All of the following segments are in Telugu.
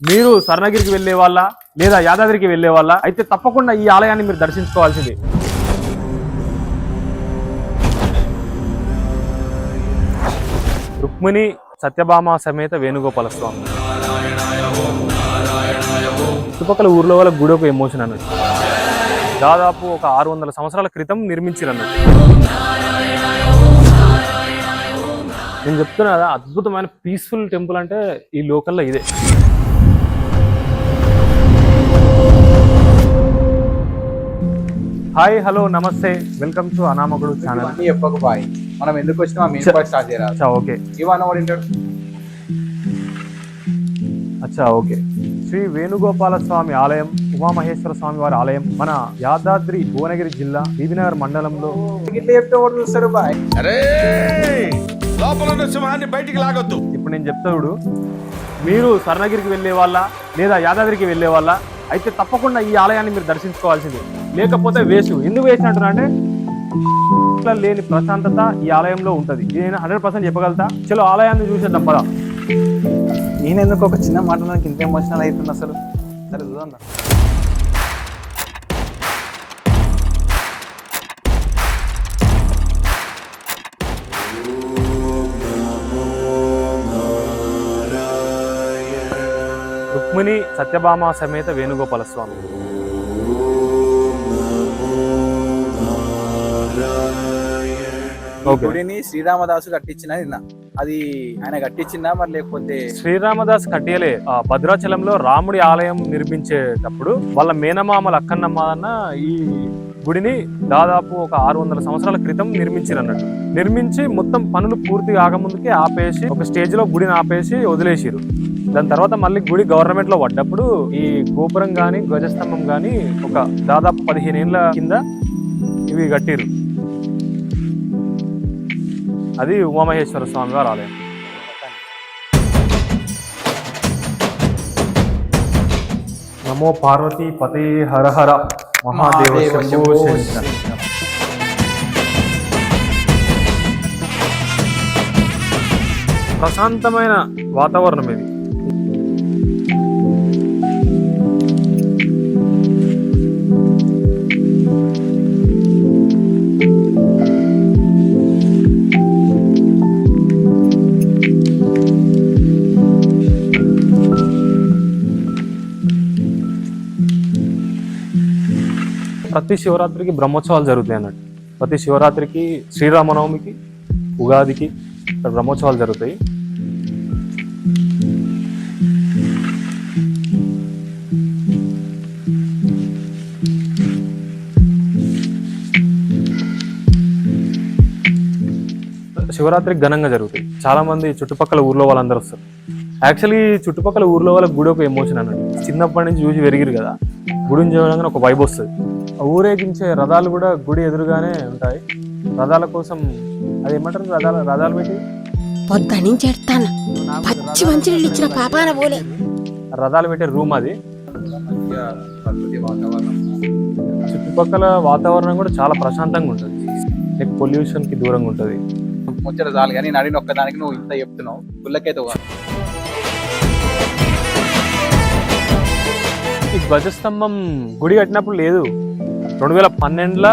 మీరు స్వర్ణగిరికి వెళ్ళే వాళ్ళ లేదా యాదాద్రికి వెళ్ళే వాళ్ళ అయితే తప్పకుండా ఈ ఆలయాన్ని మీరు దర్శించుకోవాల్సింది. రుక్మిణి సత్యభామ సమేత వేణుగోపాల స్వామి. చుట్టుపక్కల ఊర్లో వాళ్ళ గుడి ఒక ఎమోషన్ అన్నట్టు. దాదాపు ఒక 600 సంవత్సరాల క్రితం నిర్మించారు అన్నట్టు. నేను చెప్తున్నా కదా, అద్భుతమైన పీస్ఫుల్ టెంపుల్ అంటే ఈ లోకల్లో ఇదే. హాయ్, హలో, నమస్తే, వెల్కమ్ టు అనామకుడు ఛానల్. చెప్పకు బాయ్, మనం ఎందుకు వచ్చినా స్టార్ట్ చేయాలి. ఓకే, ఇవాళ వాడింటాడు. అచ్చా, ఓకే. శ్రీ వేణుగోపాల స్వామి ఆలయం, ఉమామహేశ్వర స్వామి వారి ఆలయం మన యాదాద్రి భువనగిరి జిల్లా బీబీనగర్ మండలంలో. ఇట్లా చెప్తే వాడు చూస్తాడు బాయ్. బయటికి లాగొద్దు. ఇప్పుడు నేను చెప్తాడు, మీరు స్వర్ణగిరికి వెళ్ళే వాళ్ళ లేదా యాదాద్రికి వెళ్ళే వాళ్ళ అయితే తప్పకుండా ఈ ఆలయాన్ని మీరు దర్శించుకోవాల్సిందే, లేకపోతే వేసు. ఎందుకు వేసి అంటున్నా అంటే లేని ప్రశాంతత ఈ ఆలయంలో ఉంటుంది. నేను 100% చెప్పగలుగుతా. చలో ఆలయాన్ని చూసేద్దాం పదా. నేను ఎందుకు ఒక చిన్న మాట నాకు ఇంత ఎమోషనల్ అవుతుంది అసలు. సరే చూద్దాం. రుక్మిణి సత్యభామ సమేత వేణుగోపాల స్వామి. గుడిని శ్రీరామదాసు కట్టించిన, అది ఆయన కట్టించిందా మరి లేకపోతే? శ్రీరామదాస్ కట్టియలే. భద్రాచలంలో రాముడి ఆలయం నిర్మించేటప్పుడు వాళ్ళ మేనమామ లక్కన్నమ్మ ఈ గుడిని దాదాపు ఒక 600 సంవత్సరాల క్రితం నిర్మించారు అన్నట్టు. నిర్మించి మొత్తం పనులు పూర్తి కాకముందుకే ఆపేసి ఒక స్టేజ్ లో గుడిని ఆపేసి వదిలేసిరు. దాని తర్వాత మళ్ళీ గుడి గవర్నమెంట్ లో పడ్డప్పుడు ఈ గోపురం గాని ధ్వజస్తంభం గాని ఒక దాదాపు 15 ఏళ్ల కింద ఇవి కట్టిరు. అది ఉమామహేశ్వర స్వామి వారి ఆలయం. నమో పార్వతీ పతే హర హర మహాదేవ శంభో శంకర. ప్రశాంతమైన వాతావరణం ఇది. ప్రతి శివరాత్రికి బ్రహ్మోత్సవాలు జరుగుతాయి అన్నట్టు. ప్రతి శివరాత్రికి, శ్రీరామనవమికి, ఉగాదికి బ్రహ్మోత్సవాలు జరుగుతాయి. శివరాత్రికి ఘనంగా జరుగుతాయి. చాలా మంది చుట్టుపక్కల ఊర్లో వాళ్ళందరూ వస్తారు. యాక్చువల్లీ చుట్టుపక్కల ఊర్లో వాళ్ళ గుడి ఒక ఎమోషన్ అన్నట్టు. చిన్నప్పటి నుంచి చూసి పెరిగిరు కదా, గుడిని చూడగానే ఒక వైబ్ వస్తుంది. ఊరేగించే రథాలు కూడా గుడి ఎదురుగానే ఉంటాయి. రథాల కోసం అది ఏమంటారు, రథాలు పెట్టి రథాలు పెట్టే రూమ్ అది. చుట్టుపక్కల వాతావరణం కూడా చాలా ప్రశాంతంగా ఉంటుంది. లైక్ పొల్యూషన్ కి దూరంగా ఉంటుంది. ముచ్చట చాలు కానీ నడిని ఒక్కదానికి నువ్వు ఇంత చెప్తున్నావు. గుళ్ళకైతే ఈ ధ్వజస్తంభం గుడి కట్టినప్పుడు లేదు. 2012లో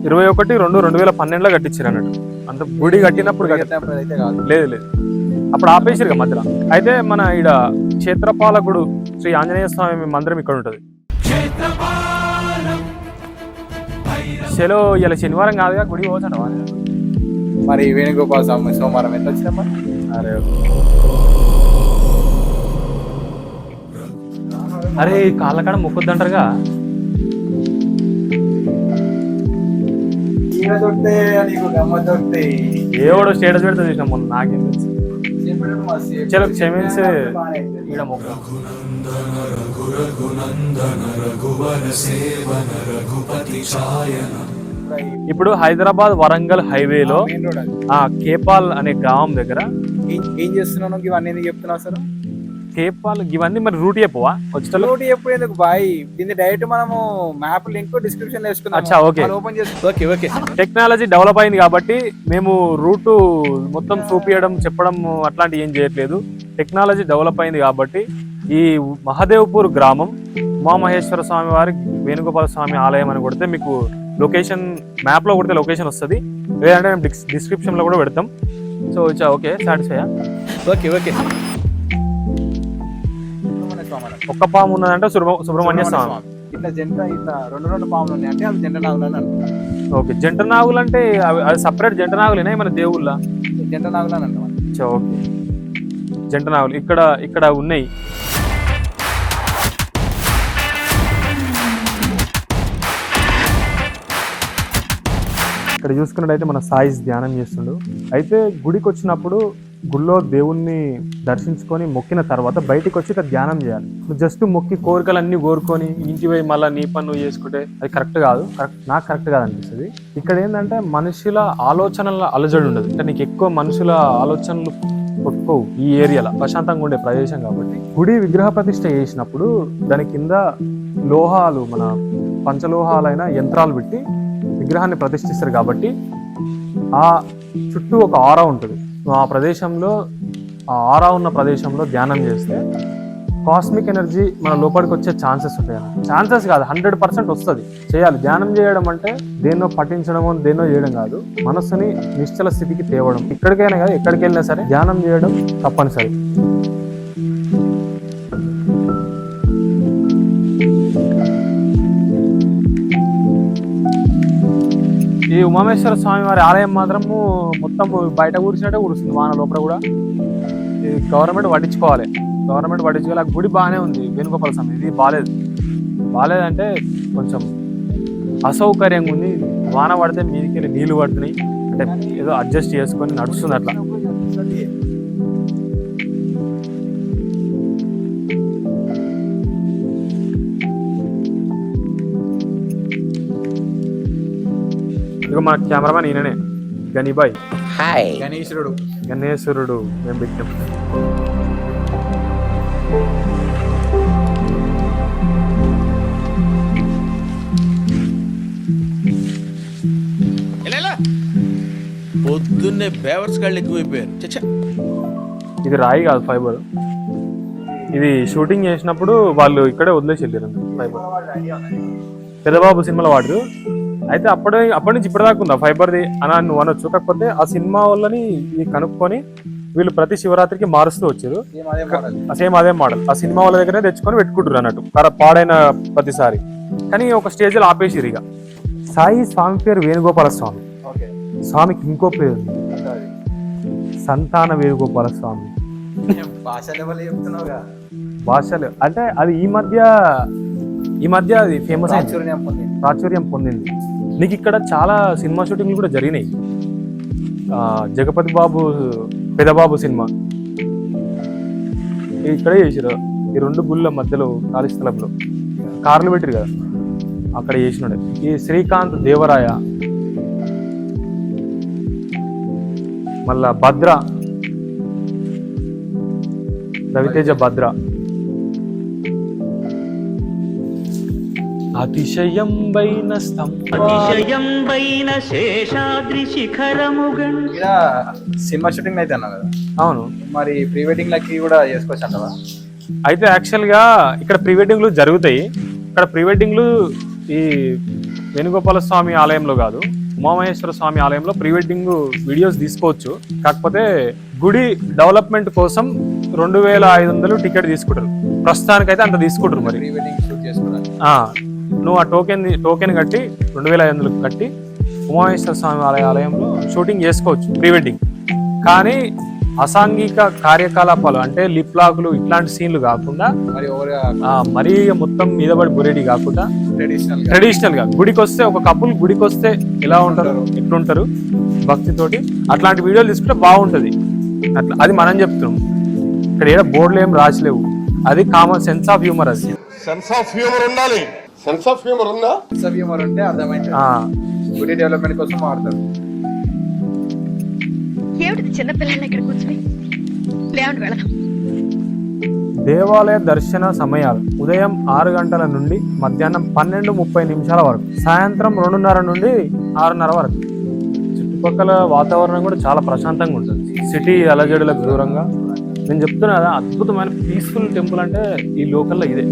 21/2/2012లో కట్టించారు అన్నట్టు. అంత గుడి కట్టినప్పుడు అయితే కాదు. లేదు, అప్పుడు ఆపేసారు కదా మధ్యలో. అయితే మన ఈడ క్షేత్రపాలకుడు శ్రీ ఆంజనేయ స్వామి మందిరం ఇక్కడ ఉంటుంది. చలో ఇలా శనివారం కాదుగా గుడి పోతాడు. మరి వేణుగోపాల స్వామి సోమవారం ఎంత వచ్చినా అరే కాళ్ళ కాడ మొక్కొద్దంటారుగా. ఏవాడు స్టేటస్ పెడితే చూసినా మొన్న, నాకేం తెలుసు. చలో క్షమించి ఈడ మొక్క. ఇప్పుడు హైదరాబాద్ వరంగల్ హైవేలో కేపాల్ అనే గ్రామం దగ్గర ఏం చేస్తున్నాను ఇవన్నీ ఎందుకు చెప్తున్నావు అసలు? కేపాల్ ఇవన్నీ మరి రూట్ చెప్పవా? రూట్ చెప్పు ఎందుకు బాయ్? దీన్ని డైరెక్ట్ మనము మ్యాప్ లింక్ డిస్క్రిప్షన్ లో ఓపెన్ చేసి టెక్నాలజీ డెవలప్ అయింది కాబట్టి మేము రూట్ మొత్తం చూపించడం చెప్పడం అట్లాంటి ఏం చేయట్లేదు. టెక్నాలజీ డెవలప్ అయింది కాబట్టి ఈ మహదేవ్పూర్ గ్రామం ఉమామహేశ్వర స్వామి వారి వేణుగోపాల స్వామి ఆలయం అని కొడితే మీకు లొకేషన్ మ్యాప్లో కొడితే లొకేషన్ వస్తుంది, లేదంటే మేము డిస్క్రిప్షన్లో కూడా పెడతాం. So okay, satisfy? Okay okay. ఒక్క పాము ఉన్నదంటే సుబ్రహ్మణ్య స్వామి. ఇట్లా ఇట్లా రెండు పాములు ఉన్నాయి అంటే అవి జంట నాగులు అని అంటారు. ఓకే, జంట నాగులు అంటే అవి సపరేట్ జంట నాగులేనా మన దేవుళ్ళ? జంట నాగులు అని అంటాం. ఓకే, జంట నాగులు ఇక్కడ ఉన్నాయి. ఇక్కడ చూసుకున్నట్టయితే మన సాయి ధ్యానం చేస్తుండు. అయితే గుడికి వచ్చినప్పుడు గుళ్ళో దేవుణ్ణి దర్శించుకొని మొక్కిన తర్వాత బయటికి వచ్చి ఇక్కడ ధ్యానం చేయాలి. జస్ట్ మొక్కి కోరికలన్నీ కోరుకొని ఇంటి పోయి మళ్ళీ నీ పని నువ్వు చేసుకుంటే అది కరెక్ట్ కాదు. నాకు కరెక్ట్ కాదు అనిపిస్తుంది. ఇక్కడ ఏంటంటే మనుషుల ఆలోచనల అలజడి ఉండదు. అంటే నీకు ఎక్కువ మనుషుల ఆలోచనలు కొట్టుకోవు. ఈ ఏరియాలో ప్రశాంతంగా ఉండే ప్రదేశం కాబట్టి గుడి విగ్రహ ప్రతిష్ఠ చేసినప్పుడు దాని కింద లోహాలు, మన పంచలోహాలైన యంత్రాలు పెట్టి విగ్రహాన్ని ప్రతిష్ఠిస్తారు కాబట్టి ఆ చుట్టూ ఒక ఆరా ఉంటుంది. ఆ ప్రదేశంలో, ఆ ఆరా ఉన్న ప్రదేశంలో ధ్యానం చేస్తే కాస్మిక్ ఎనర్జీ మన లోపలికి వచ్చే ఛాన్సెస్ ఉంటాయి. ఛాన్సెస్ కాదు, 100% వస్తుంది. చేయాలి. ధ్యానం చేయడం అంటే దేన్నో పఠించడమో దేన్నో చేయడం కాదు, మనస్సుని నిశ్చల స్థితికి తేవడం. ఎక్కడికైనా కాదు, ఎక్కడికి వెళ్ళినా సరే ధ్యానం చేయడం తప్పనిసరి. ఈ ఉమామేశ్వర స్వామి వారి ఆలయం మాత్రము మొత్తం బయట కూర్చున్నట్టే కూర్చుంది వాన లోపల కూడా. ఇది గవర్నమెంట్ పట్టించుకోవాలి. ఆ గుడి బాగానే ఉంది వేణుగోపాల స్వామి, ఇది బాగాలేదంటే కొంచెం అసౌకర్యంగా ఉంది. వాన పడితే మీదికి వెళ్ళి నీళ్లు పడుతున్నాయి, అంటే ఏదో అడ్జస్ట్ చేసుకొని నడుస్తుంది అట్లా. ఇక మన కెమెరామెన్ ఈయననే, గనిబాయ్. హాయ్. గణేశ్వరుడు మేము పెట్టాం. పొద్దున్నే బేవర్స్ గాళ్ళు ఎక్కువైపోయారు. ఇది రాయి కాదు, ఫైబర్. ఇది షూటింగ్ చేసినప్పుడు వాళ్ళు ఇక్కడే వదిలేసి వెళ్ళారు ఫైబర్. పెద్దబాబు సినిమాలో వాడు. అయితే అప్పటి నుంచి ఇప్పటిదాకా ఉందా ఫైబర్ది అని నువ్వు అనొచ్చు. కాకపోతే ఆ సినిమా వాళ్ళని కనుక్కొని వీళ్ళు ప్రతి శివరాత్రికి మారుస్తూ వచ్చారు. సేమ్ అదే మోడల్ ఆ సినిమా వాళ్ళ దగ్గరే తెచ్చుకొని పెట్టుకుంటారు అన్నట్టు పాడైన ప్రతిసారి. కానీ ఒక స్టేజ్లో ఆపేసిరు. ఇక సాయి స్వామి పేరు వేణుగోపాల స్వామి. స్వామికి ఇంకో పేరు సంతాన వేణుగోపాల స్వామి. భాషలు అంటే అది ఈ మధ్య అది ఫేమస్ ప్రాచుర్యం పొందింది. నీకు ఇక్కడ చాలా సినిమా షూటింగ్లు కూడా జరిగినాయి. జగపతి బాబు పెదబాబు సినిమా ఇక్కడే చేసారు. ఈ రెండు గుళ్ళ మధ్యలో ఖాళీ స్థలంలో కార్లు పెట్టారు కదా, అక్కడ చేసినాడు. ఈ శ్రీకాంత్ దేవరాయ, మళ్ళా భద్ర, రవితేజ భద్ర. అతిశయం శేషాద్రి శిఖరముగం. సినిమా షూటింగ్ అయితే అన్నా కదా. అవును, మరి ప్రీ వెడ్డింగ్ లకి కూడా చేసుకోవచ్చు అంటావా? అయితే యాక్చువల్ గా ఇక్కడ ప్రీ వెడ్డింగ్లు జరుగుతాయి. ఇక్కడ ప్రీ వెడ్డింగ్లు ఈ వేణుగోపాల స్వామి ఆలయంలో కాదు, ఉమామహేశ్వర స్వామి ఆలయంలో ప్రీ వెడ్డింగ్ వీడియోస్ తీసుకోవచ్చు. కాకపోతే గుడి డెవలప్మెంట్ కోసం 2500 టికెట్ తీసుకుంటారు. ప్రస్తుతానికైతే అంత తీసుకుంటారు. మరి ప్రీ వెడ్డింగ్ షూట్ చేసుకోవడానికి నువ్వు ఆ టోకెన్ కట్టి 2500 కట్టి ఉమామహేశ్వర స్వామి ఆలయంలో షూటింగ్ చేసుకోవచ్చు ప్రీ వెడ్డింగ్. కానీ అసాంఘిక కార్యకలాపాలు అంటే లిప్ లాగులు ఇట్లాంటి సీన్లు కాకుండా, మరీ మొత్తం మీద పడి బురేడి కాకుండా ట్రెడిషనల్ గా గుడికి వస్తే, ఒక కపుల్ గుడికి వస్తే ఎలా ఉంటారు, ఎట్లుంటారు భక్తితోటి, అట్లాంటి వీడియోలు తీసుకుంటే బాగుంటది. అట్లా అది మనం చెప్తున్నాం. ఇక్కడ ఏదో బోర్డులు ఏం రాసలేవు. అది కామన్ సెన్స్ ఆఫ్ హ్యూమర్. అది సెన్స్ ఆఫ్ హ్యూమర్ ఉండాలి. సెన్స్ ఆఫ్ హ్యూమర్ ఉందా? సెన్స్ ఆఫ్ హ్యూమర్ ఉంటే అర్థమైంది. గుడి డెవలప్మెంట్ కోసం వాడతారు. ఏమిటి చిన్నపిల్లలు ఇక్కడ కూర్చొని లేవండి వెళదాం. దేవాలయ దర్శన సమయాలు ఉదయం 6 గంటల నుండి మధ్యాహ్నం 12:30 వరకు, సాయంత్రం 2:30 నుండి 6:30 వరకు. చుట్టుపక్కల వాతావరణం కూడా చాలా ప్రశాంతంగా ఉంటుంది. సిటీ అలజడులకు దూరంగా నేను చెప్తున్నా కదా, అద్భుతమైన పీస్ఫుల్ టెంపుల్ అంటే ఈ లోకల్లో ఇదే.